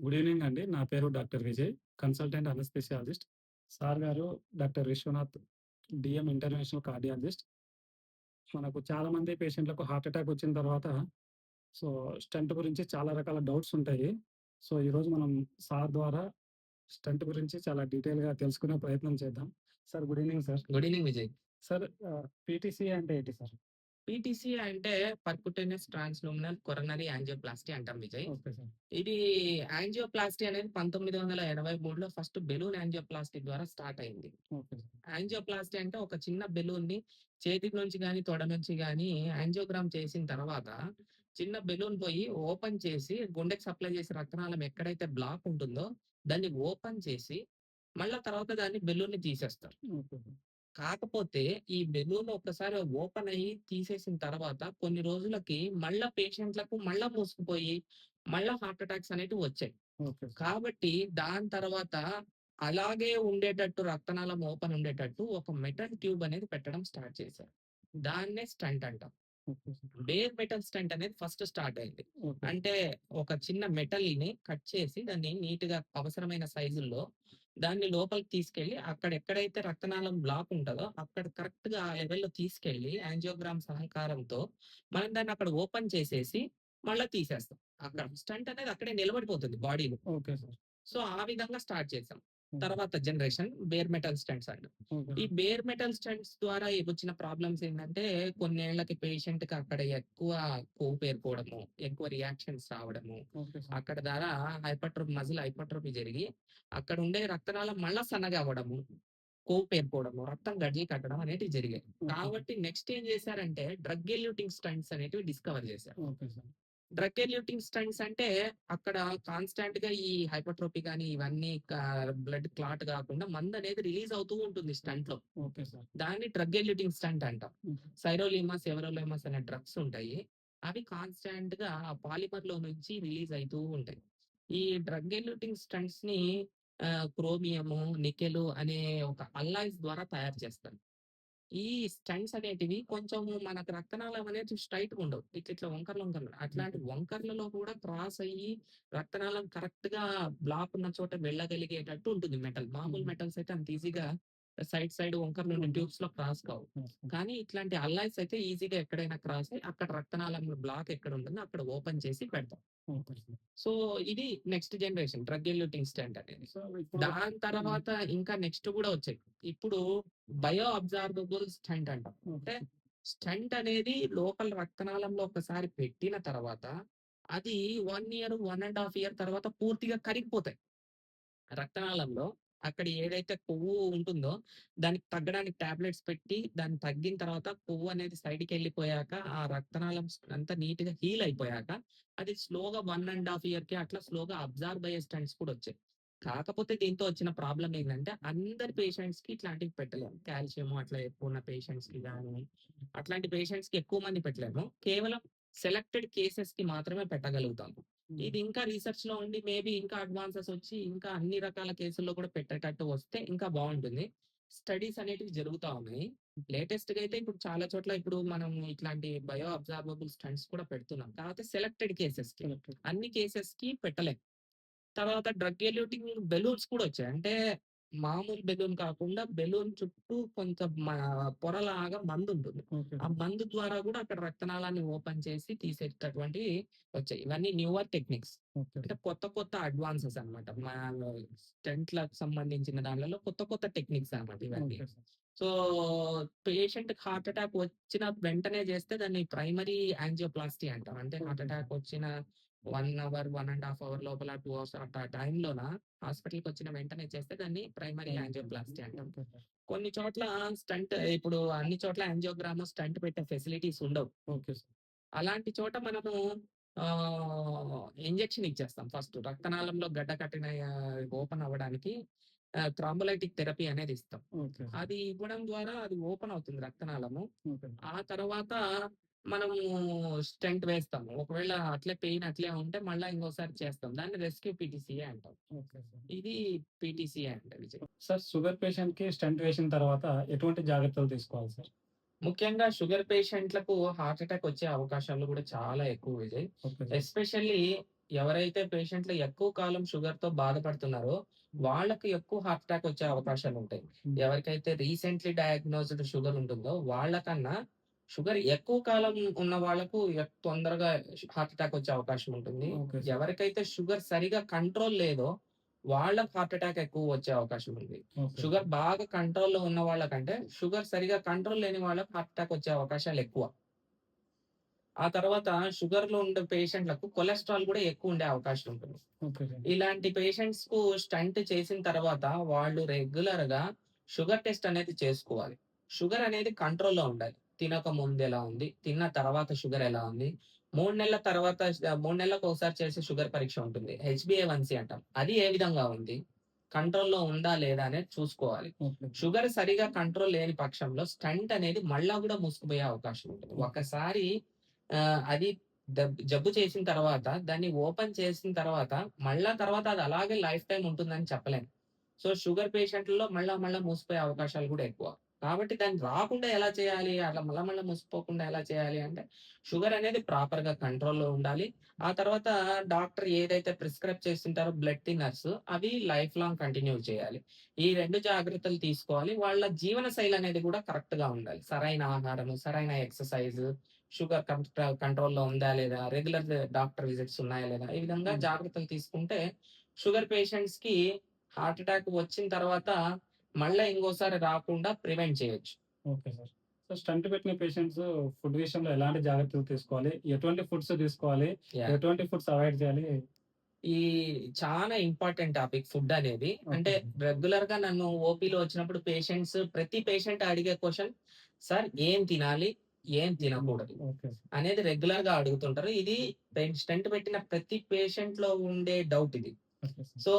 Good evening అండి. నా పేరు doctor Vijay. Consultant anaesthesiologist. Sir గారు doctor Vishwanath DM international cardiologist. మనకు చాలామంది పేషెంట్‌లకు హార్ట్ అటాక్ వచ్చిన తర్వాత సో, స్టంట్ గురించి చాలా రకాల డౌట్స్ ఉంటాయి. సో, ఈరోజు మనం సార్ ద్వారా స్టంట్ గురించి చాలా డీటెయిల్‌గా తెలుసుకునే ప్రయత్నం చేద్దాం. Sir good evening sir. Good evening Vijay. Sir PTC అంటే ఏంటి సార్? పీటీసీ అంటే పర్క్యుటేనియస్ ట్రాన్స్‌ల్యూమినల్ కొరోనరీ యాంజియోప్లాస్టీ అంటాం విజయ్. Okay sir. ఇది యాంజియోప్లాస్టీ అనేది 1983లో ఫస్ట్ బెలూన్ యాంజియోప్లాస్టీ ద్వారా స్టార్ట్ అయింది. Okay sir. యాంజియోప్లాస్టీ అంటే ఒక చిన్న బెలూన్‌ని చేతి నుంచి గాని, తొడ నుంచి గాని యాంజియోగ్రామ్ చేసిన తర్వాత చిన్న బెలూన్ పోయి ఓపెన్ చేసి గుండెకి సప్లై చేసే రక్తనాళం ఎక్కడైతే బ్లాక్ ఉంటుందో దాన్ని ఓపెన్ చేసి మళ్ళా తర్వాత దాన్ని బెలూన్‌ని తీసేస్తారు. Okay sir. కాకపోతే ఈ బెలూన్ ఒక్కసారి ఓపెన్ అయ్యి తీసేసిన తర్వాత కొన్ని రోజులకి మళ్ళా పేషెంట్‌లకు మళ్ళా మూసుకుపోయి, మళ్ళా హార్ట్ అటాక్స్ అనేటివి వచ్చాయి. Okay sir. కాబట్టి దాని తర్వాత అలాగే ఉండేటట్టు రక్తనాళం ఓపెన్ ఉండేటట్టు ఒక మెటల్ ట్యూబ్ అనేది పెట్టడం స్టార్ట్ చేశారు. దాన్నే స్టంట్ అంటాం. Okay sir. Bare metal stent అనేది ఫస్ట్ స్టార్ట్ అయింది. ఓకే. అంటే ఒక చిన్న మెటల్‌ని కట్ చేసి దాన్ని నీట్‌గా అవసరమైన సైజుల్లో దాన్ని లోపలికి తీసుకెళ్ళి అక్కడ ఎక్కడైతే రక్తనాళం బ్లాక్ ఉంటదో అక్కడ కరెక్ట్‌గా ఆ లెవెల్‌లో తీసుకెళ్ళి యాంజియోగ్రామ్ సహకారంతో మనం దాన్ని అక్కడ ఓపెన్ చేసేసి మళ్ళా తీసేస్తాం. అక్కడ స్టంట్ అనేది అక్కడే నిలబడిపోతుంది బాడీలో. Okay sir. సో, ఆ విధంగా స్టార్ట్ చేసాం. ఓకే. తర్వాత జనరేషన్ బేర్ మెటల్ స్టంట్స్ అంటాం. ఓకే. ఈ బేర్ మెటల్ స్టంట్స్ ద్వారా వచ్చిన ప్రాబ్లమ్స్ ఏంటంటే కొన్నేళ్లకి పేషెంట్‌కి అక్కడ ఎక్కువ కొవ్వు పేరుకోవడము, ఎక్కువ రియాక్షన్స్ రావడము, ఓకే సార్. అక్కడ ద్వారా మజిల్ హైపర్ట్రోఫీ జరిగి అక్కడ ఉండే రక్తనాళం మళ్ళా సన్నగా అవ్వడము, కొవ్వు పేరుకోవడము, రక్తం గడ్డలు కట్టడం అనేటివి జరిగాయి. ఓకే. కాబట్టి నెక్స్ట్ ఏం చేశారంటే డ్రగ్ ఎల్యూటింగ్ స్టంట్స్ అనేటివి డిస్కవర్ చేశారు. Okay sir. Drug eluting stents అంటే అక్కడ కాన్స్టాంట్‌గా ఈ హైపర్ట్రోఫీ గాని ఇవన్నీ బ్లడ్ క్లాట్ కాకుండా మందనేది రిలీజ్ అవుతూ ఉంటుంది స్టంట్‌లో. Okay sir. దాన్ని డ్రగ్ ఎల్యూటింగ్ స్టంట్ అంటాం. హుహు. సైరోలిమాస్, ఎవరోలిమాస్ అనే డ్రగ్స్ ఉంటాయి. అవి కాన్స్టాంట్‌గా ఆ పాలిమర్‌లో నుంచి రిలీజ్ అయితూ ఉంటాయి. ఈ డ్రగ్ ఎల్యూటింగ్ స్టంట్స్‌ని క్రోమియము, నికెలు అనే ఒక అల్లాయ్స్ ద్వారా తయారు చేస్తారు. ఈ స్టంట్స్ అనేటివి కొంచెం మనకు రక్తనాళం అనేది స్ట్రెయిట్‌గా ఉండవు. ఇట్లిట్లా వంకర్లు. అట్లాంటి వంకర్లలో కూడా క్రాస్ అయ్యి రక్తనాళం కరెక్ట్‌గా బ్లాక్ ఉన్న చోట వెళ్ళగలిగేటట్టు ఉంటుంది మెటల్. మామూలు మెటల్స్ అయితే అంత ఈజీగా సైడ్ వంకర్లు ఉండే ట్యూబ్స్‌లో క్రాస్ కావు. కానీ ఇట్లాంటి అల్లాయ్స్ అయితే ఈజీగా ఎక్కడైనా క్రాస్ అయ్యి అక్కడ రక్తనాళంలో బ్లాక్ ఎక్కడ ఉంటుందో అక్కడ ఓపెన్ చేసి పెడతాం. Okay sir. సో, ఇది next generation drug eluting stent అనేది. సో, ఇప్పుడు దాని తర్వాత ఇంకా నెక్స్ట్ గూడా వచ్చాయి. ఇప్పుడు బయో అబ్జార్బబుల్ స్టంట్ అంటాం. అంటే స్టంట్ అనేది లోపల రక్తనాళంలో ఒకసారి పెట్టిన తర్వాత అది 1 ఇయర్, 1 ½ ఇయర్ తర్వాత పూర్తిగా కరిగిపోతాయి. రక్తనాళంలో అక్కడ ఏదైతే కొవ్వు ఉంటుందో దానికి తగ్గడానికి టాబ్లెట్స్ పెట్టి దాన్ని తగ్గిన తర్వాత కొవ్వు అనేది సైడ్‌కెళ్ళిపోయాక ఆ రక్తనాళం అంతా నీట్‌గా హీల్ అయిపోయాక అది స్లోగా 1 ½ ఇయర్‌కి అట్లా స్లోగా అబ్జార్బ్ అయ్యే స్టంట్స్ కూడా వచ్చాయి. కాకపోతే దీంతో వచ్చిన ప్రాబ్లమ్ ఏంటంటే అందరి పేషెంట్స్‌కి ఇట్లాంటివి పెట్టలేము. కాల్షియం అట్లా ఎక్కువ ఉన్న పేషెంట్స్‌కి గాని అట్లాంటి పేషెంట్స్‌కి ఎక్కువ మంది పెట్టలేము. కేవలం సెలెక్టెడ్ కేసెస్‌కి మాత్రమే పెట్టగలుగుతాము. ఇది ఇంకా రిసర్చ్‌లో ఉండి మేబీ ఇంకా అడ్వాన్సెస్ వచ్చి ఇంకా అన్ని రకాల కేసుల్లో కూడా పెట్టేటట్టు వస్తే ఇంకా బావుంటుంది. స్టడీస్ అనేటివి జరుగుతా ఉన్నాయి. లేటెస్ట్‌గా అయితే ఇప్పుడు చాలా చోట్ల ఇప్పుడు మనం ఇట్లాంటి బయో అబ్జార్బబుల్ స్టంట్స్ కూడా పెడుతున్నాం. కాకపోతే సెలెక్టెడ్ కేసెస్‌కి. అన్ని కేసెస్‌కి పెట్టలేం. తర్వాత డ్రగ్ ఎల్యూటింగ్ బెలూన్స్ కూడా వచ్చాయి. అంటే మామూలు బెలూన్ కాకుండా బెలూన్ చుట్టూ కొంచెం పొరలాగా మందుంటుంది. ఓకే. ఆ మందు ద్వారా కూడా అక్కడ రక్తనాళాన్ని ఓపెన్ చేసి తీసేటటువంటివి వచ్చాయి. ఇవన్నీ న్యూవర్ టెక్నిక్స్. ఓకే. అంటే కొత్త అడ్వాన్సెస్ అన్నమాట. స్టంట్‌లకు సంబంధించిన దాన్లలో కొత్త టెక్నిక్స్ అన్నమాట ఇవన్నీ. Okay sir. సో, పేషెంట్‌కి హార్ట్ అటాక్ వచ్చిన వెంటనే చేస్తే దాన్ని ప్రైమరీ యాంజియోప్లాస్టీ అంటాం. అంటే హార్ట్ అటాక్ వచ్చిన 1 అవర్, 1 ½ అవర్ లోపల 2 అవర్స్ ఆ టైంలోన హాస్పిటల్‌కొచ్చిన వెంటనే చేస్తే దాన్ని ప్రైమరీ యాంజియోప్లాస్టీ అంటాం. Okay sir. కొన్ని చోట్ల స్టంట్ ఇప్పుడు అన్ని చోట్ల యాంజియోగ్రామ్, స్టంట్ పెట్టే ఫెసిలిటీస్ ఉండవు. Okay sir. అలాంటి చోట మనము ఇంజెక్షన్ ఇచ్చేస్తాం ఫస్ట్. రక్తనాళంలో గడ్డ కట్టిన ఓపెన్ అవ్వడానికి థ్రాంబోలైటిక్ థెరపీ అనేది ఇస్తాం. ఓకే. అది ఇవ్వడం ద్వారా అది ఓపెన్ అవుతుంది రక్తనాళము. ఓకే. ఆ తర్వాత మనము స్టెంట్ వేస్తాము. ఒకవేళ అట్లే పెయిన్ అట్లే ఉంటే మళ్ళా ఇంకోసారి చేస్తాం. దాన్ని రెస్క్యూ పీటీసీఏ అంటాం. Okay sir. ఇది పీటీసీఏ అంటే విజయ్. సార్ షుగర్ పేషెంట్‌కి స్టంట్ వేసిన తర్వాత ఎటువంటి జాగ్రత్తలు తీసుకోవాలి సార్? ముఖ్యంగా షుగర్ పేషెంట్‌లకు హార్ట్ అటాక్ వచ్చే అవకాశాలు కూడా చాలా ఎక్కువ విజయ్. ఓకే. ఎస్పెషల్లీ ఎవరైతే పేషెంట్లు ఎక్కువ కాలం షుగర్‌తో బాధపడుతున్నారో, వాళ్ళకి ఎక్కువ హార్ట్ అటాక్ వచ్చే అవకాశాలుంటాయి. హ్మ్. ఎవరికైతే రీసెంట్‌లీ డయాగ్నోస్డ్ షుగర్ ఉంటుందో, వాళ్ళకన్నా షుగర్ ఎక్కువ కాలం ఉన్న వాళ్ళకు తొందరగా హార్ట్ అటాక్ వచ్చే అవకాశం ఉంటుంది. Okay sir. ఎవరికైతే షుగర్ సరిగ్గా కంట్రోల్ లేదో, వాళ్ళకి హార్ట్ అటాక్ ఎక్కువ వచ్చే అవకాశం ఉంది. Okay sugar sir. బాగా కంట్రోల్‌లో ఉన్న వాళ్ళకంటే, షుగర్ సరిగ్గా కంట్రోల్ లేని వాళ్ళకి హార్ట్ అటాక్ వచ్చే అవకాశాలెక్కువ. ఆ తర్వాత షుగర్‌లో ఉండే పేషెంట్‌లకు కొలెస్ట్రాల్ గూడా ఎక్కువుండే అవకాశం ఉంటుంది. Okay sir. ఇలాంటి పేషెంట్స్‌కు స్టంట్ చేసిన తర్వాత వాళ్ళు రెగ్యులర్‌గా షుగర్ టెస్ట్ అనేది చేసుకోవాలి. షుగర్ అనేది కంట్రోల్‌లో ఉండాలి. తినక ముందు ఎలా ఉంది? తిన్న తర్వాత షుగర్ ఎలా ఉంది? 3 నెలల తర్వాత 3 నెలలకొకసారి చేసే షుగర్ పరీక్ష ఉంటుంది. హెచ్‌బీఏ1సీ అంటాం. అది ఏ విధంగా ఉంది? కంట్రోల్‌లో ఉందా? లేదా? అనేది చూసుకోవాలి. ఓకే. షుగర్ సరిగ్గా కంట్రోల్ లేని పక్షంలో స్టంట్ అనేది మళ్ళా గూడా మూసుకుపోయే అవకాశం ఉంటుంది. ఓకే. ఒక్కసారి అది జబ్బు చేసిన తర్వాత దాన్ని ఓపెన్ చేసిన తర్వాత మళ్ళా తర్వాత అది అలాగే లైఫ్ టైమ్ ఉంటుందని చెప్పలేం. సో, షుగర్ పేషెంట్‌లలో మళ్ళా మళ్ళా మూసిపోయే అవకాశాలు గూడా ఎక్కువ. కాబట్టి దాన్ని రాకుండా ఎలా చేయాలి? అట్లా మళ్ళా మళ్ళా మూసిపోకుండా ఎలా చేయాలి అంటే, షుగర్ అనేది ప్రాపర్‌గా కంట్రోల్‌లో ఉండాలి. ఆ తర్వాత డాక్టర్ ఏదైతే ప్రిస్క్రైబ్ చేసింటారో బ్లడ్ థిన్నర్స్ అవి లైఫ్ లాంగ్ కంటిన్యూ చేయాలి. ఈ 2 జాగ్రత్తలు తీసుకోవాలి. వాళ్ళ జీవన శైలి అనేది గూడా కరెక్ట్‌గా ఉండాలి. సరైన ఆహారము, సరైన ఎక్సర్‌సైజ్, షుగర్ కంట్రోల్‌లో ఉందా లేదా? రెగ్యులర్ డాక్టర్ విజిట్స్ ఉన్నాయా లేదా? ఈ విధంగా హ్మ్. జాగ్రత్తలు తీసుకుంటే షుగర్ పేషెంట్స్‌కి హార్ట్ అటాక్ వచ్చిన తర్వాత మళ్ళా ఇంకోసారి రాకుండా ప్రివెంట్ చేయొచ్చు. Okay sir. సో, స్టంట్ పెట్టిన పేషెంట్స్ ఫుడ్ విషయంలో ఎలాంటి జాగ్రత్తలు తీసుకోవాలి? ఎటువంటి ఫుడ్స్ తీసుకోవాలి? యాహ్! ఎటువంటి ఫుడ్స్ అవాయిడ్ చేయాలి? ఈ చాలా ఇంపార్టెంట్ టాపిక్ ఫుడ్ అనేది. ఓకే అంటే సార్. రెగ్యులర్‌గా నన్ను ఓపీలో వచ్చినప్పుడు ప్రతి పేషెంట్ అడిగే క్వెషన్, "సార్ ఏం తినాలి? ఏం తినకూడదు?" Okay sir. అనేది రెగ్యులర్‌గా అడుగుతుంటారు. ఇది స్టంట్ పెట్టిన ప్రతి పేషెంట్‌లో ఉండే డౌట్ ఇది. Okay sir. సో,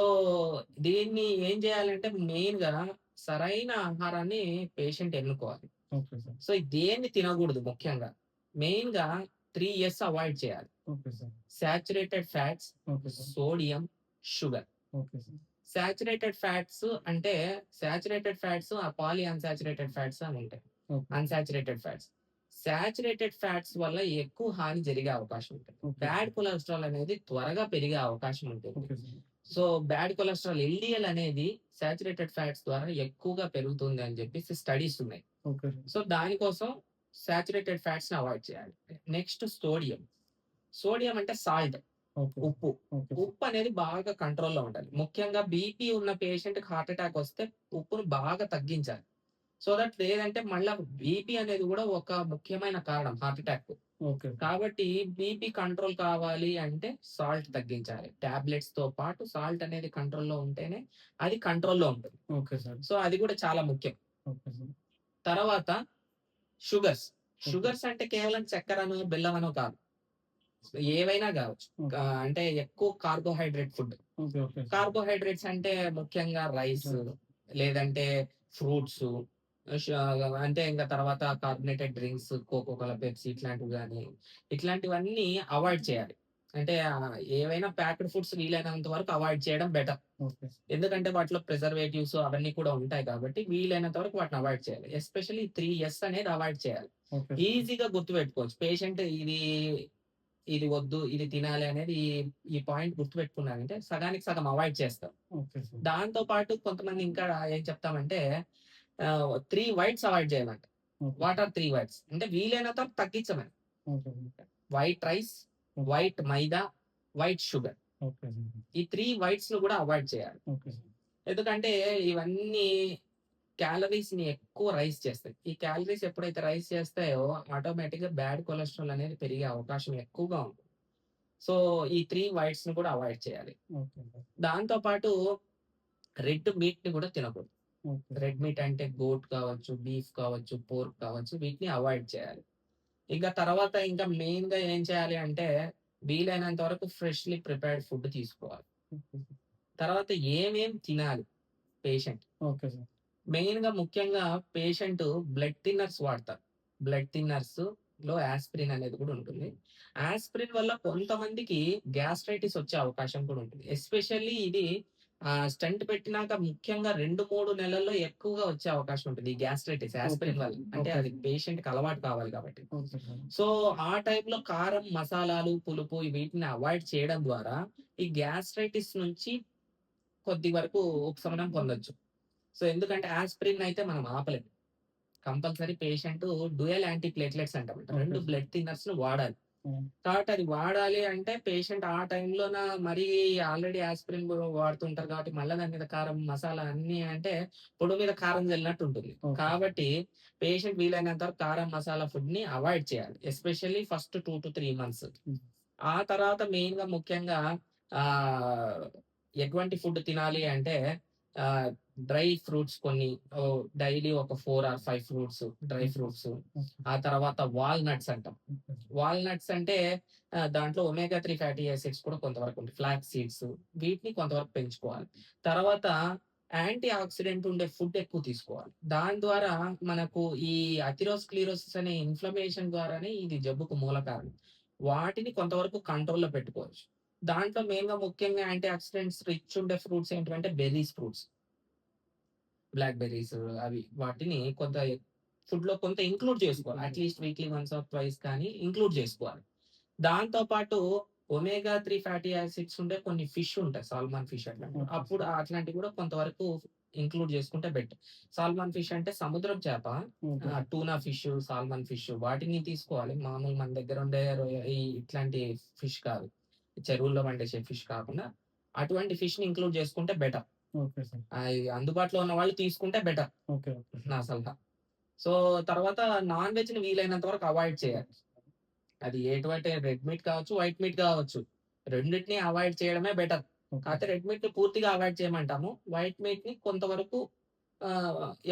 దీన్ని ఏం చేయాలంటే మెయిన్‌గా సరైన ఆహారాన్ని పేషెంట్ ఎన్నుకోవాలి. Okay sir. సో, దేన్ని తినకూడదు ముఖ్యంగా. మెయిన్‌గా 3 యస్ అవాయిడ్ చేయాలి. Okay sir. Saturated fats, okay sir. Sodium, sugar. Okay sir. Saturated fats అంటే saturated fats, poly unsaturated fats అని ఉంటాయి. Okay. Unsaturated fats. Saturated fats వల్ల ఎక్కువ హాని జరిగే అవకాశం ఉంటుంది. Okay bad sir. కొలెస్ట్రాల్ అనేది త్వరగా పెరిగే అవకాశం ఉంటుంది. Okay sir. So, bad cholesterol LDL అనేది సాచురేటెడ్ ఫ్యాట్స్ ద్వారా ఎక్కువగా పెరుగుతుంది అని చెప్పేసి స్టడీస్ ఉన్నాయి. ఓకే. సో, దానికోసం సాచురేటెడ్ ఫ్యాట్స్‌ని అవాయిడ్ చేయాలి. Next sodium. సోడియం అంటే సాల్ట్. ఓకే. ఉప్పు. ఓకే. ఉప్పు అనేది బాగా కంట్రోల్‌లో ఉండాలి. ముఖ్యంగా బీపీ ఉన్న పేషెంట్‌కి హార్ట్ అటాక్ వస్తే ఉప్పును బాగా తగ్గించాలి. సో దట్ లేదంటే మళ్ళా బీపీ అనేది గూడా ఒక ముఖ్యమైన కారణం హార్ట్ అటాక్‌కు. ఓకే. కాబట్టి బీపీ కంట్రోల్ కావాలి అంటే సాల్ట్ తగ్గించాలి. టాబ్లెట్స్‌తో పాటు సాల్ట్ అనేది కంట్రోల్‌లో ఉంటేనే అది కంట్రోల్‌లో ఉంటుంది. Okay sir. సో అది గూడా చాలా ముఖ్యం. Okay sir. తర్వాత షుగర్స్. ఓకే. షుగర్స్ అంటే కేవలం చక్కెరనో, బెల్లమనో కాదు. ఏవైనా గావచ్చు. ఓకే. అంటే ఎక్కువ carbohydrate food. Okay. Okay sir. Carbohydrates అంటే ముఖ్యంగా రైస్, లేదంటే ఫ్రూట్సు, ష అంటే ఇంక తర్వాత carbonated drinks, Coca Cola, Pepsi ఇట్లాంటివి గాని, ఇట్లాంటివన్నీ అవాయిడ్ చేయాలి. అంటే ఏవైనా ప్యాక్డ్ ఫుడ్స్ వీలైనంత వరకు అవాయిడ్ చేయడం బెటర్. ఓకే. ఎందుకంటే వాటిలో ప్రిజర్వేటివ్స్ అవన్నీ కూడా ఉంటాయి కాబట్టి వీలైనంత వరకు వాటిని అవాయిడ్ చేయాలి. ఎస్పెషల్లీ 3 యస్ అనేది అవాయిడ్ చేయాలి. ఓకే. ఈజీగా గుర్తుపెట్టుకోవచ్చు. పేషెంట్ ఇది వద్దు, ఇది తినాలి అనేది ఈ పాయింట్ గుర్తుపెట్టుకున్నారంటే సగానికి సగం అవాయిడ్ చేస్తారు. Okay sir. దాంతో పాటు కొంతమంది ఇంకా ఏం చెప్తామంటే 3 వైట్స్ అవాయిడ్ చేయమంట. ఓకే. What are 3 whites? అంటే వీలైనంత వరకు తగ్గించమని. Okay. White rice, white maida, white sugar. Okay sir. ఈ 3 వైట్స్‌ని కూడా అవాయిడ్ చేయాలి. Okay sir. ఎందుకంటే ఇవన్నీ క్యాలరీస్‌ని ఎక్కువ రైజ్ చేస్తాయి. ఈ క్యాలరీస్ ఎప్పుడైతే రైజ్ చేస్తాయో ఆటోమేటిక్‌గా బ్యాడ్ కొలెస్ట్రాల్ అనేది పెరిగే అవకాశం ఎక్కువగా ఉంటుంది. సో, ఈ 3 వైట్స్‌ని కూడా అవాయిడ్ చేయాలి. Okay sir. దాంతో పాటు రెడ్ మీట్‌ని కూడా తినకూడదు. ఓకే. రెడ్ మీట్ అంటే గోట్ కావచ్చు, బీఫ్ కావచ్చు, పోర్క్ కావచ్చు వీటిని అవాయిడ్ చేయాలి. ఇక తర్వాత ఇంకా మెయిన్‌గా ఏం చేయాలి అంటే వీలైనంత వరకు ఫ్రెష్‌లీ ప్రిపేర్డ్ ఫుడ్ తీసుకోవాలి. ఓకే. తర్వాత ఏమేం తినాలి పేషెంట్? Okay sir. మెయిన్‌గా ముఖ్యంగా పేషెంట్ బ్లడ్ థిన్నర్స్ వాడతారు. బ్లడ్ థిన్నర్స్‌లో యాస్పిరిన్ అనేది కూడా ఉంటుంది. యాస్పిరిన్ వల్ల కొంతమందికి గ్యాస్ట్రైటిస్ వచ్చే అవకాశం కూడా ఉంటుంది. ఎస్పెషల్లీ ఇది స్టంట్ పెట్టినాక ముఖ్యంగా 2, 3 నెలల్లో ఎక్కువగా వచ్చే అవకాశం ఉంటుంది. ఈ గ్యాస్ట్రైటిస్ ఓకే యాస్పిరిన్ సార్. వల్ల. అంటే ఓకే అది సార్. పేషెంట్‌కి అలవాటు కావాలి కాబట్టి. Okay sir. సో, ఆ టైంలో కారం, మసాలాలు, పులుపు వీటిని అవాయిడ్ చేయడం ద్వారా ఈ గ్యాస్ట్రైటిస్ నుంచి కొద్ది వరకు ఉపశమనం పొందొచ్చు. సో, ఎందుకంటే యాస్పిరిన్ అయితే మనం ఆపలేం. Compulsory patient dual anti platelets అంటామంట. Okay 2 sir. బ్లడ్ థిన్నర్స్‌ని వాడాలి. హ్మ్. కాబట్టి అది వాడాలి అంటే పేషెంట్ ఆ టైంలోన మరీ ఆల్రెడీ యాస్పిరిన్ వాడుతుంటారు కాబట్టి మళ్ళా దాని మీద కారం, మసాలా అన్నీ అంటే పొడి మీద కారం జల్లినట్టు ఉంటుంది. ఓకే. కాబట్టి పేషెంట్ వీలైనంత వరకు కారం, మసాలా ఫుడ్‌ని అవాయిడ్ చేయాలి. Especially first 2-3 months. హ్మ్. ఆ తర్వాత మెయిన్‌గా ముఖ్యంగా ఆహ్, ఎటువంటి ఫుడ్ తినాలి అంటే ఆహ్, డ్రై ఫ్రూట్స్ కొన్ని డైలీ ఒక 4 or 5 fruits, dry fruits. Okay. ఆ తర్వాత వాల్‌నట్స్ అంటాం. ఓకే. వాల్‌నట్స్ అంటే దాంట్లో ఒమేగా 3 ఫ్యాటీ యాసిడ్స్ కూడా కొంతవరకు ఉంటాయి. ఫ్లాక్స్ సీడ్స్ వీటిని కొంతవరకు పెంచుకోవాలి. తర్వాత యాంటీ ఆక్సిడెంట్ ఉండే ఫుడ్ ఎక్కువ తీసుకోవాలి. దాని ద్వారా మనకు ఈ అథెరోస్క్లెరోసిస్ అనే ఇన్‌ఫ్లమేషన్ ద్వారానే ఇది జబ్బుకు మూల కారణం. వాటిని కొంతవరకు కంట్రోల్‌లో పెట్టుకోవచ్చు. దాంట్లో మెయిన్‌గా ముఖ్యంగా యాంటీ ఆక్సిడెంట్స్ రిచ్ ఉండే ఫ్రూట్స్ ఏంటివంటే బెర్రీస్ ఫ్రూట్స్. బ్లాక్ బెర్రీస్ అవి. వాటిని కొంత ఫుడ్‌లో కొంత ఇంక్లూడ్ చేసుకోవాలి. At least weekly once or twice కానీ ఇంక్లూడ్ చేసుకోవాలి. దాంతో పాటు ఒమేగా 3 ఫ్యాటీ యాసిడ్స్ ఉండే కొన్ని ఫిష్ ఉంటాయి. సాల్మన్ ఫిష్ అట్లాంటివి. ఓకే అప్పుడు సార్. అట్లాంటివి కూడా కొంతవరకు ఇంక్లూడ్ చేసుకుంటే బెటర్. సాల్మన్ ఫిష్ అంటే సముద్రపు చేప. Okay sir. Tuna fish, salmon fish వాటిని తీసుకోవాలి. మామూలు మన దగ్గర ఉండే ఈ ఇట్లాంటి ఫిష్ కాదు. చెరువుల్లో పండించే ఫిష్ కాకుండా అటువంటి ఫిష్‌ని ఇంక్లూడ్ చేసుకుంటే బెటర్. Okay sir. అందుబాటులో ఉన్న వాళ్ళు తీసుకుంటే బెటర్. ఓకే. ఓకే నా సార్. సలహా. సో, తర్వాత నాన్ వెజ్‌ని వీలైనంత వరకు అవాయిడ్ చేయాలి. అది ఎటువంటి రెడ్ మీట్ కావచ్చు, వైట్ మీట్ కావచ్చు. రెండిటిని అవాయిడ్ చేయడమే బెటర్. ఓకే. కాకపోతే రెడ్ మీట్‌ని పూర్తిగా అవాయిడ్ చేయమంటాము. వైట్ మీట్‌ని కొంతవరకు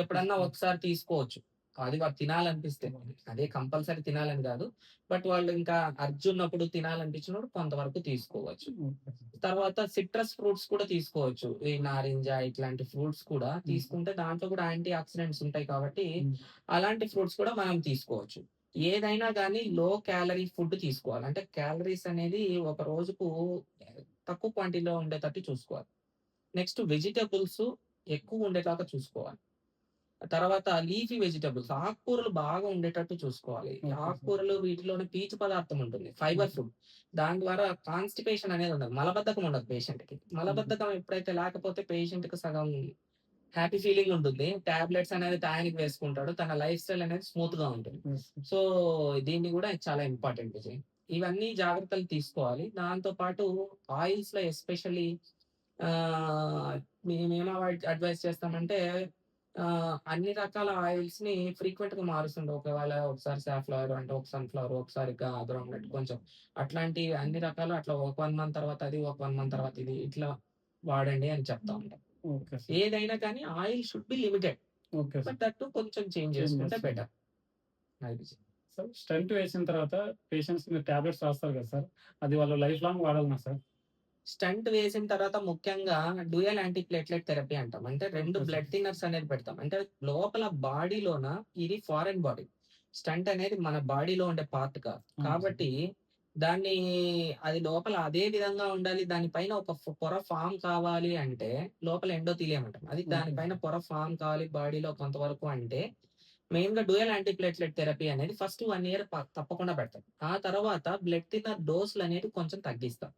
ఎప్పుడన్నా ఒకసారి తీసుకోవచ్చు. అది వాళ్ళకి తినాలనిపిస్తే. అదే కంపల్సరీ తినాలని గాదు. బట్ వాళ్ళు ఇంకా అర్జున్నప్పుడు తినాలనిపించినప్పుడు కొంతవరకు తీసుకోవచ్చు. Okay sir. తర్వాత సిట్రస్ ఫ్రూట్స్ కూడా తీసుకోవచ్చు. ఈ నారింజ ఇట్లాంటి ఫ్రూట్స్ కూడా తీసుకుంటే దాంట్లో కూడా యాంటీ ఆక్సిడెంట్స్ ఉంటాయి కాబట్టి, హ్మ్. అలాంటి ఫ్రూట్స్ కూడా మనం తీసుకోవచ్చు. ఏదైనా గానీ లో క్యాలరీ ఫుడ్ తీసుకోవాలి. అంటే క్యాలరీస్ అనేది ఒక రోజుకు తక్కువ క్వాంటిటీలో ఉండేటట్టు చూసుకోవాలి. నెక్స్ట్ వెజిటబుల్స్ ఎక్కువ ఉండేలాగా చూసుకోవాలి. తర్వాత లీఫీ వెజిటబుల్స్ ఆకుకూరలు బాగా ఉండేటట్టు చూసుకోవాలి. Okay sir. ఆకుకూరలు వీటిలోనే పీచు పదార్థం ఉంటుంది. Fibre food. దాని ద్వారా కాన్‌స్టిపేషన్ అనేది ఉండదు. మలబద్ధకం ఉండదు పేషెంట్‌కి. మలబద్ధకం ఎప్పుడైతే లేకపోతే పేషెంట్‌కి సగం హ్యాపీ ఫీలింగ్ ఉంటుంది. టాబ్లెట్స్ అనేది టయానికి వేసుకుంటాడు. తన లైఫ్ స్టైల్ అనేది స్మూత్‌గా ఉంటుంది. యెస్. సో, దీన్ని గూడా చాలా ఇంపార్టెంట్ విజయ్. ఇవన్నీ జాగ్రత్తలు తీసుకోవాలి. దాంతో పాటు ఆయిల్స్‌లో ఎస్పెషల్లీ ఆహ్, మేమేం అడ్వైస్ చేస్తామంటే అన్ని రకాల ఆయిల్స్‌ని ఫ్రీక్వెంట్‌గా మారుస్తుండే. ఒకవేళ ఒకసారి సాఫ్లవర్ అంటే ఒక సన్‌ఫ్లవర్, ఒకసారి గ్రౌండ్‌నట్ కొంచెం అట్లాంటి అన్ని రకాలు అట్లా ఒక 1 మంత్ తర్వాత అది, ఒక 1 మంత్ తర్వాత ఇది ఇట్లా వాడండి అని చెప్తా ఉంటాం. Okay sir. ఏదైనా కానీ oil should be limited. Okay but sir. That two కొంచెం చేంజ్ చేంజ్ చేసుకుంటే చేస్తాం. బెటర్. అది. సార్ స్టంట్ వేసిన తర్వాత పేషెంట్స్ మీరు టాబ్లెట్స్ రాస్తారు కదా సార్! అది వాళ్ళు లైఫ్ లాంగ్ వాడాలనా సార్? స్టంట్ వేసిన తర్వాత ముఖ్యంగా డ్యూయల్ యాంటీ ప్లేట్లెట్ థెరపీ అంటాం. అంటే 2 ఓకే సార్. బ్లడ్ థిన్నర్స్ అనేది పెడతాం. అంటే లోపల బాడీలోన ఇది ఫారెన్ బాడీ. స్టంట్ అనేది మన బాడీలో ఉండే పార్ట్ కాదు. అవును సార్. కాబట్టి దాన్ని అది లోపల అదే విధంగా ఉండాలి. దాని పైన ఒక పొర ఫార్మ్ కావాలి అంటే లోపల ఎండోథీలియం అంటాం. అది దాని ఓకే. పైన పొర ఫార్మ్ కావాలి బాడీలో కొంతవరకు అంటే మెయిన్‌గా డ్యూయల్ యాంటీ ప్లేట్లెట్ థెరపీ అనేది ఫస్ట్ 1 ఇయర్ తప్పకుండా పెడతాం. ఆ తర్వాత బ్లడ్ థిన్నర్ డోస్‌లనేవి కొంచెం తగ్గిస్తాం.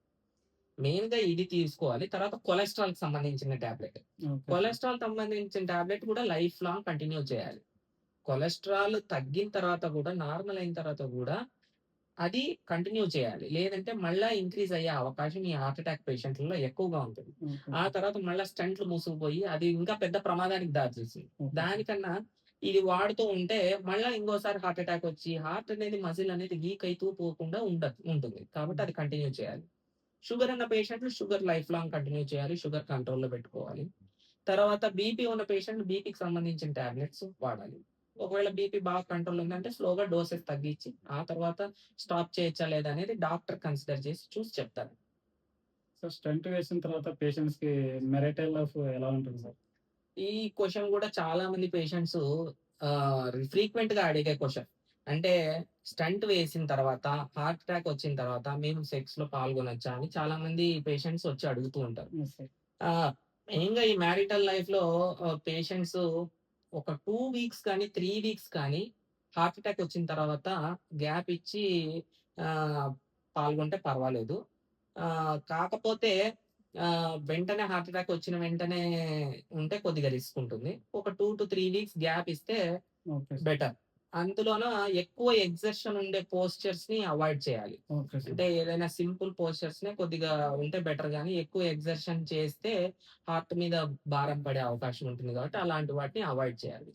మెయిన్‌గా ఇది తీసుకోవాలి. తర్వాత కొలెస్ట్రాల్‌కి సంబంధించిన టాబ్లెట్. Okay sir. కొలెస్ట్రాల్ సంబంధించిన టాబ్లెట్ కూడా లైఫ్ లాంగ్ కంటిన్యూ చేయాలి. కొలెస్ట్రాల్ తగ్గిన తర్వాత గూడా, నార్మల్ అయిన తర్వాత గూడా అది కంటిన్యూ చేయాలి. లేదంటే మళ్ళా ఇంక్రీజ్ అయ్యే అవకాశం ఈ హార్ట్ అటాక్ పేషెంట్‌లలో ఎక్కువగా ఉంటుంది. ఓకే ఆ సార్. తర్వాత మళ్ళా స్టంట్‌లు మూసుకుపోయి అది ఇంకా పెద్ద ప్రమాదానికి దారితీస్తుంది. Okay sir. దానికన్నా ఇది వాడుతూ ఉంటే మళ్ళా ఇంకోసారి హార్ట్ అటాక్ వచ్చి హార్ట్ అనేది మజిల్ అనేది వీక్ అయితూ పోకుండా ఉంటుంది. కాబట్టి హ్మ్. అది కంటిన్యూ చేయాలి. షుగర్ ఉన్న పేషెంట్‌లు షుగర్ లైఫ్ లాంగ్ కంటిన్యూ చేయాలి. షుగర్ కంట్రోల్‌లో పెట్టుకోవాలి. తర్వాత బీపీ ఉన్న పేషెంట్ బీపీకి సంబంధించిన టాబ్లెట్స్ వాడాలి. ఒకవేళ బీపీ బాగా కంట్రోల్‌లో ఉందంటే స్లోగా డోసెస్ తగ్గించి, ఆ తర్వాత స్టాప్ చేయొచ్చా లేదా అనేది డాక్టర్ కన్సిడర్ చేసి చూసి చెప్తారు. సార్ స్టంట్ వేసిన తర్వాత పేషెంట్స్‌కి మెరైటల్ లైఫ్ ఎలా ఉంటుంది సార్? ఈ క్వెషన్ గూడా చాలా మంది పేషెంట్స్ ఫ్రీక్వెంట్‌గా అడిగే క్వెషన్. అంటే స్టంట్ వేసిన తర్వాత, హార్ట్ అటాక్ వచ్చిన తర్వాత మేము సెక్స్‌లో పాల్గొనొచ్చా అని చాలా మంది పేషెంట్స్ వచ్చి అడుగుతూ ఉంటారు. Yes sir. ఆ! మెయిన్‌గా ఈ మ్యారిటల్ లైఫ్‌లో పేషెంట్స్ ఒక 2 వీక్స్ కానీ, 3 వీక్స్ కానీ హార్ట్ అటాక్ వచ్చిన తర్వాత గ్యాప్ ఇచ్చి ఆహ్, పాల్గొంటే పర్వాలేదు. కాకపోతే వెంటనే హార్ట్ అటాక్ వచ్చిన వెంటనే ఉంటే కొద్దిగా రిస్క్ ఉంటుంది. ఒక 2-3 వీక్స్ గ్యాప్ ఇస్తే ఓకే సార్. బెటర్. అందులోన ఎక్కువ ఎక్సర్షన్ ఉండే పోస్చర్స్‌ని అవాయిడ్ చేయాలి. Okay sir. అంటే ఏదైనా సింపుల్ పోస్చర్స్‌నే కొద్దిగా ఉంటే బెటర్ గానీ, ఎక్కువ ఎక్సర్షన్ చేస్తే హార్ట్ మీద భారం పడే అవకాశం ఉంటుంది కాబట్టి, అలాంటి వాటిని అవాయిడ్ చేయాలి.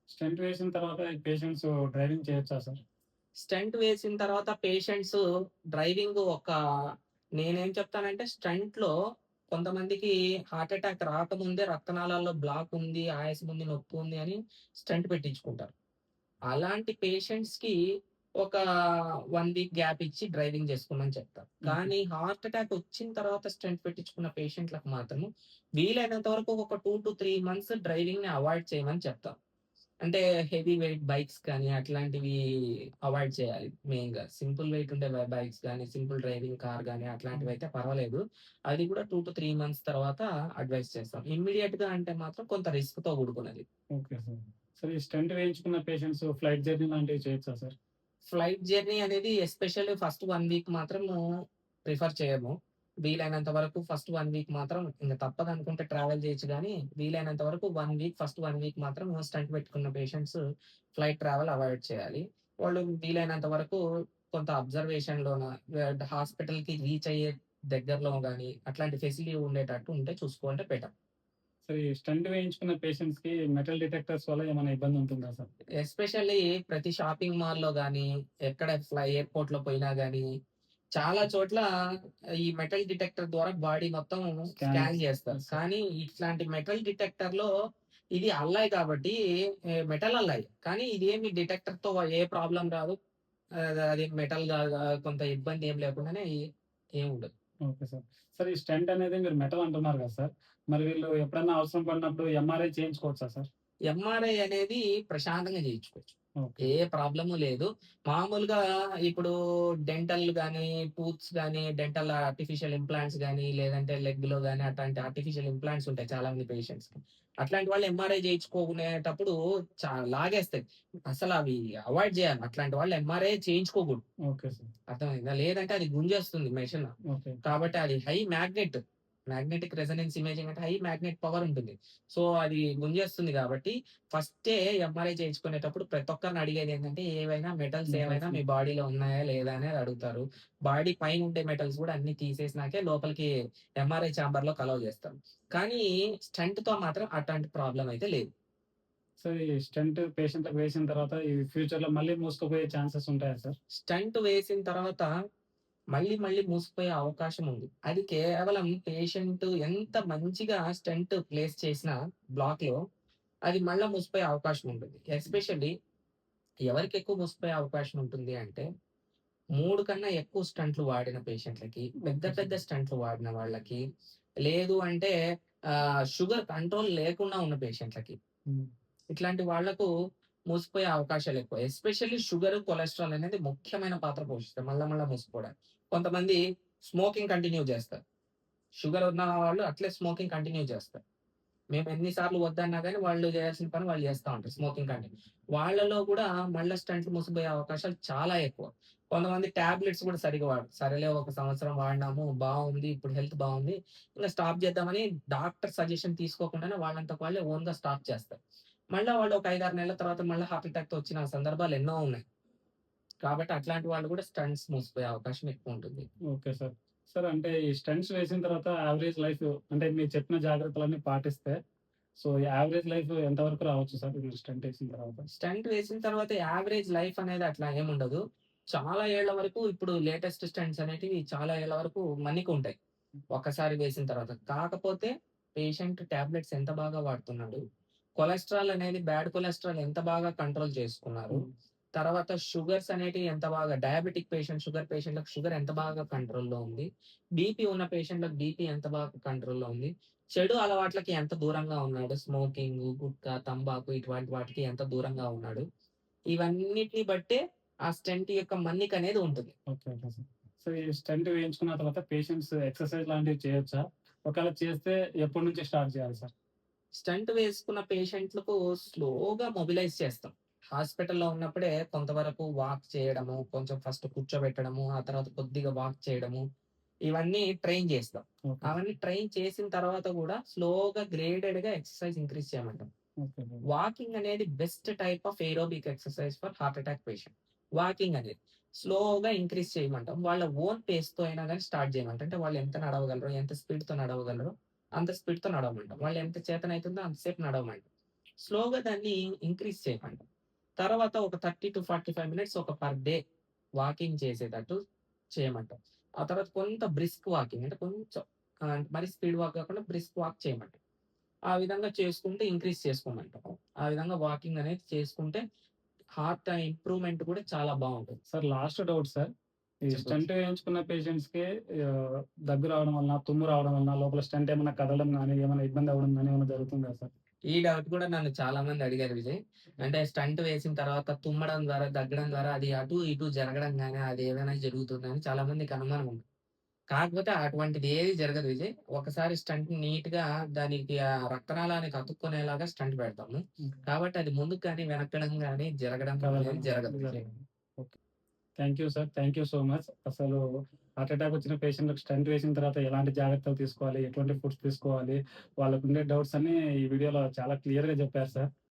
స్టెంట్ వేసిన తర్వాత ఈ పేషెంట్స్ డ్రైవింగ్ చేయొచ్చా సార్? స్టంట్ వేసిన తర్వాత పేషెంట్స్ డ్రైవింగ్ నేనేం చెప్తానంటే స్టంట్‌లో కొంతమందికి హార్ట్ అటాక్ రాకముందే రక్తనాళాల్లో బ్లాక్ ఉంది, ఆయాసం ఉంది, నొప్పి ఉంది అని స్టంట్ పెట్టించుకుంటారు. అలాంటి పేషెంట్స్‌కి ఒక 1 వీక్ గ్యాప్ ఇచ్చి డ్రైవింగ్ చేసుకోమని చెప్తారు. ఓకే. కానీ హార్ట్ అటాక్ వచ్చిన తర్వాత స్టంట్ పెట్టించుకున్న పేషెంట్‌లకు మాత్రం వీలైనంత వరకు ఒక 2-3 మంత్స్ డ్రైవింగ్‌ని అవాయిడ్ చేయమని చెప్తాం. అంటే హెవీ వెయిట్ బైక్స్ కానీ అట్లాంటివి అవాయిడ్ చేయాలి మెయిన్‌గా. సింపుల్ వెయిట్ ఉండే బైక్స్ గానీ, సింపుల్ డ్రైవింగ్ కార్ గానీ హ్మ్. అట్లాంటివైతే పర్వాలేదు. అది కూడా 2-3 మంత్స్ తర్వాత అడ్వైస్ చేస్తాం. ఇమ్మీడియేట్‌గా అంటే మాత్రం కొంత రిస్క్‌తో కూడుకున్నది. Okay sir. సార్ ఈ స్టంట్ వేయించుకున్న పేషెంట్స్ ఫ్లైట్ జర్నీ లాంటివి చేయొచ్చా సార్? ఫ్లైట్ జర్నీ అనేది ఎస్పెషల్లీ ఫస్ట్ 1 వీక్ మాత్రము ప్రిఫర్ చేయము. వీలైనంత వరకు ఫస్ట్ 1 వీక్ మాత్రం ఇంక తప్పదనుకుంటే ట్రావెల్ చేయొచ్చు గానీ, వీలైనంత వరకు 1 వీక్ మాత్రం స్టంట్ పెట్టుకున్న పేషెంట్స్ ఫ్లైట్ ట్రావెల్ అవాయిడ్ చేయాలి. వాళ్ళు వీలైనంత వరకు కొంత అబ్జర్వేషన్‌లోన హాస్పిటల్‌కి రీచ్ అయ్యే దగ్గరలో గాని, అట్లాంటి ఫెసిలిటీ ఉండేటట్టు ఉంటే చూసుకుంటే బెటర్. సార్ ఈ స్టంట్ వేయించుకున్న పేషెంట్స్‌కి మెటల్ డిటెక్టర్స్ వల్ల ఏమైనా ఇబ్బంది ఉంటుందా సార్? ఎస్పెషల్లీ ప్రతి షాపింగ్ మాల్‌లో గాని, ఎక్కడ ఎయిర్‌పోర్ట్‌లో పోయినా గాని, చాలా చోట్ల ఈ మెటల్ డిటెక్టర్ ద్వారా బాడీ మొత్తం స్కాన్ స్కాన్ జేస్తారు. Yes sir. కానీ ఇట్లాంటి మెటల్ డిటెక్టర్‌లో ఇది అల్లాయ్ కాబట్టి మెటల్ అల్లాయ్. కానీ ఇదేమి డిటెక్టర్‌తో ఏ ప్రాబ్లమ్ రాదు. అది మెటల్ కొంత ఇబ్బంది ఏం లేకుండానే ఏముండదు. Okay sir. సార్ ఈ స్టంట్ అనేది మీరు మెటల్ అంటున్నారు కదా సార్! మరి వీళ్ళు ఎప్పుడన్నా అవసరం పడినప్పుడు ఎంఆర్ఐ చేయించుకోవచ్చా సార్? ఎంఆర్ఐ అనేది ప్రశాంతంగా జేయించుకోవచ్చు. ఓకే. ఏ ప్రాబ్లము లేదు. మామూలుగా ఇప్పుడు డెంటల్ గాని, టూత్స్ గాని, డెంటల్ ఆర్టిఫిషియల్ ఇంప్లాంట్స్ గాని, లేదంటే లెగ్‌లో గాని అట్లాంటి ఆర్టిఫిషియల్ ఇంప్లాంట్స్ ఉంటాయి చాలా మంది పేషెంట్స్‌కి. అట్లాంటి వాళ్ళు ఎంఆర్ఐ చేయించుకునేటప్పుడు లాగేస్తాయి. అసలవి అవాయిడ్ జేయాలి. అట్లాంటి వాళ్ళు ఎంఆర్ఐ చేయించుకోకూడదు. Okay sir. అర్థమైందా? లేదంటే అది గుంజేస్తుంది మెషిన్. ఓకే. కాబట్టి అది high magnet. Magnetic resonance imaging అంటే హై మ్యాగ్నెట్ పవర్ ఉంటుంది. సో, అది గుంజేస్తుంది గాబట్టి ఫస్టే ఎంఆర్ఐ చేయించుకునేటప్పుడు ప్రతి ఒక్కరిని అడిగేదేంటంటే, ఏవైనా మెటల్స్ ఏవైనా మెటల్స్ మీ బాడీలో ఉన్నాయా? లేదా? అనేది అడుగుతారు. బాడీ పైనుండే మెటల్స్ గూడా అన్నీ తీసేసినాకే లోపలికి ఎంఆర్ఐ చాంబర్‌లోకి అలౌ జేస్తారు. కానీ స్టంట్‌తో మాత్రం అట్లాంటి ప్రాబ్లమ్ అయితే లేదు. సో, ఈ స్టంట్ పేషెంట్‌లకు వేసిన తర్వాత ఈ ఫ్యూచర్‌లో మళ్ళీ మూసుకుపోయే ఛాన్సెస్ ఉంటాయా సార్? స్టంట్ వేసిన తర్వాత మళ్ళీ మూసిపోయే అవకాశం ఉంది. అది కేవలం పేషెంట్ ఎంత మంచిగా స్టంట్ ప్లేస్ చేసినా బ్లాక్‌లో అది మళ్ళా మూసిపోయే అవకాశం ఉంటుంది. ఎస్పెషల్లీ ఎవరికెక్కువ మూసిపోయే అవకాశం ఉంటుంది అంటే 3 కన్నా ఎక్కువ స్టంట్లు వాడిన పేషెంట్‌లకి, పెద్ద ఓకే పెద్ద సార్. స్టంట్లు వాడిన వాళ్ళకి, లేదు అంటే షుగర్ కంట్రోల్ లేకుండా ఉన్న పేషెంట్‌లకి. హ్మ్. ఇట్లాంటి వాళ్ళకు మూసిపోయే అవకాశాలెక్కువ. ఎస్పెషల్లీ షుగర్, కొలెస్టరాల్ అనేది ముఖ్యమైన పాత్ర పోషిస్తాయి. మళ్ళా మూసిపోవడానికి. కొంతమంది స్మోకింగ్ కంటిన్యూ జేస్తారు. షుగర్ ఉన్న వాళ్ళు అట్లే స్మోకింగ్ కంటిన్యూ చేస్తారు. మేము ఎన్ని సార్లు వద్దన్నా గాని వాళ్ళు చేయాల్సిన పని వాళ్ళు చేస్తా ఉంటారు. Smoking continue. వాళ్ళలో కూడా మళ్ళా స్టంట్లు మూసిపోయే అవకాశాలు చాలా ఎక్కువ. కొంతమంది టాబ్లెట్స్ కూడా సరిగ్గా వాడరు. సరేలే ఒక సంవత్సరం వాడినాము బావుంది. ఇప్పుడు హెల్త్ బావుంది. ఇంక స్టాప్ చేద్దామని డాక్టర్ సజెషన్ తీసుకోకుండానే వాళ్ళంతకు వాళ్ళే ఓన్‌గా స్టాప్ చేస్తారు. మళ్ళా వాళ్ళు ఒక 5, 6 నెలల తర్వాత మళ్ళా హార్ట్ అటాక్‌తో వచ్చిన సందర్భాలు ఎన్నో ఉన్నాయి. కాబట్టి అట్లాంటి వాళ్ళు కూడా స్టంట్స్ మూసిపోయే అవకాశం ఎక్కువుంటుంది. Okay sir. సార్ అంటే ఈ స్టంట్స్ వేసిన తర్వాత యావరేజ్ లైఫ్ అంటే మీరు చెప్పిన జాగ్రత్తలన్నీ పాటిస్తే సో, యావరేజ్ లైఫ్ ఎంత వరకు రావచ్చు సార్ మీరు స్టంట్ ఏసిన తర్వాత? స్టంట్ వేసిన తర్వాత యావరేజ్ లైఫ్ అనేది అట్లా ఏముండదు. చాలా ఏళ్ల వరకు ఇప్పుడు లేటెస్ట్ స్టంట్స్ అనేటివి చాలా ఏళ్ల వరకు మన్నికుంటాయి. ఒక్కసారి వేసిన తర్వాత. కాకపోతే పేషెంట్ టాబ్లెట్స్ ఎంత బాగా వాడుతున్నాడు, కొలెస్టరాల్ అనేది బ్యాడ్ కొలెస్టరాల్ ఎంత బాగా కంట్రోల్ చేసుకున్నారు, హ్మ్. తర్వాత షుగర్స్ అనేటివి ఎంత బాగా డయాబెటిక్ పేషెంట్, షుగర్ పేషెంట్‌లకు షుగర్ ఎంత బాగా కంట్రోల్‌లో ఉంది, బీపీ ఉన్న పేషెంట్‌లకు బీపీ ఎంత బాగా కంట్రోల్‌లో ఉంది, చెడు అలవాట్లకి ఎంత దూరంగా ఉన్నాడు, స్మోకింగు, గుట్కా, తంబాకు ఇటువంటి వాటికి ఎంత దూరంగా ఉన్నాడు. ఇవన్నిటిని బట్టే ఆ స్టంట్ యొక్క మన్నికనేది ఉంటుంది. ఓకే. Okay sir. సో, ఈ స్టంట్ వేయించుకున్న తర్వాత పేషెంట్స్ ఎక్సర్‌సైజ్ లాంటివి చేయొచ్చా? ఒకవేళ చేస్తే ఎప్పటి నుంచి స్టార్ట్ చేయాలి సార్? స్టంట్ వేసుకున్న పేషెంట్‌లకు స్లోగా మొబిలైజ్ చేస్తాం. హాస్పిటల్‌లో ఉన్నప్పుడే కొంతవరకు వాక్ చేయడము, కొంచెం ఫస్ట్ కూర్చోబెట్టడము, ఆ తర్వాత కొద్దిగా వాక్ చేయడము, ఇవన్నీ ట్రైన్ చేస్తాం. ఓకే. అవన్నీ ట్రైన్ చేసిన తర్వాత గూడా స్లోగా గ్రేడెడ్‌గా ఎక్సర్‌సైజ్ ఇంక్రీజ్ చేయమంటాం. ఓకే. వాకింగ్ అనేది best type of aerobic exercise for heart attack patient. Walking అనేది స్లోగా ఇంక్రీజ్ చేయమంటాం. వాళ్ళ ఓన్ పేస్‌తో అయినా గాని స్టార్ట్ చేయమంటాం. అంటే వాళ్ళు ఎంత నడవగలరో, ఎంత స్పీడ్‌తో నడవగలరో అంత స్పీడ్‌తో నడవమంటాం. వాళ్ళు ఎంత చేతనైతుందో అంతసేపు నడవమంటాం. స్లోగా దాన్ని ఇంక్రీజ్ చేయమంటాం. తర్వాత ఒక 30-45 మినిట్స్ ఒక పర్ డే వాకింగ్ చేసేటట్టు చేయమంటాం. ఆ తర్వాత కొంత బ్రిస్క్ వాకింగ్ అంటే కొంచెం మరి స్పీడ్ వాక్ కాకుండా బ్రిస్క్ వాక్ చేయమంటాం. ఆ విధంగా చేసుకుంటే ఇంక్రీజ్ చేసుకోమంటాం. ఆ విధంగా వాకింగ్ అనేది చేసుకుంటే హార్ట్ ఇంప్రూవ్‌మెంట్ కూడా చాలా బావుంటది. Sir last doubt sir. ఈ చెప్పండి. స్టంట్ వేయించుకున్న పేషెంట్స్‌కి దగ్గు రావడం వలన, తుమ్ము రావడం వలన లోపల స్టంట్ ఏమన్నా కదలడం గాని, ఏమన్నా ఇబ్బంది అవ్వడం గాని ఏమన్నా జరుగుతుందా సార్? ఈ డౌట్ కూడా నన్ను చాలా మంది అడిగారు విజయ్. అంటే స్టంట్ వేసిన తర్వాత తుమ్మడం ద్వారా, దగ్గడం ద్వారా అది అటు ఇటు జరగడం గాని, అది ఏదైనా జరుగుతుందని చాలా మందికి అనుమానం ఉంది. కాకపోతే అటువంటిది ఏది జరగదు విజయ్. ఒకసారి స్టంట్ నీట్‌గా దానికి రక్తనాళానికి అతుక్కునేలాగా స్టంట్ పెడతాము. కాబట్టి అది ముందుకు గాని, వెనక్కడం గాని జరగడం అనేది కదలడం జరగదు విజయ్. జరగదు. Okay. Thank you sir. Thank you so much. అసలు హార్ట్ అటాక్ వచ్చిన పేషెంట్‌లకు స్టంట్ వేసిన తర్వాత ఎలాంటి జాగ్రత్తలు తీసుకోవాలి? ఎటువంటి ఫుడ్స్ తీసుకోవాలి? వాళ్ళకుండే డౌట్స్ అన్నీ ఈ వీడియోలో చాలా క్లియర్‌గా చెప్పారు సార్.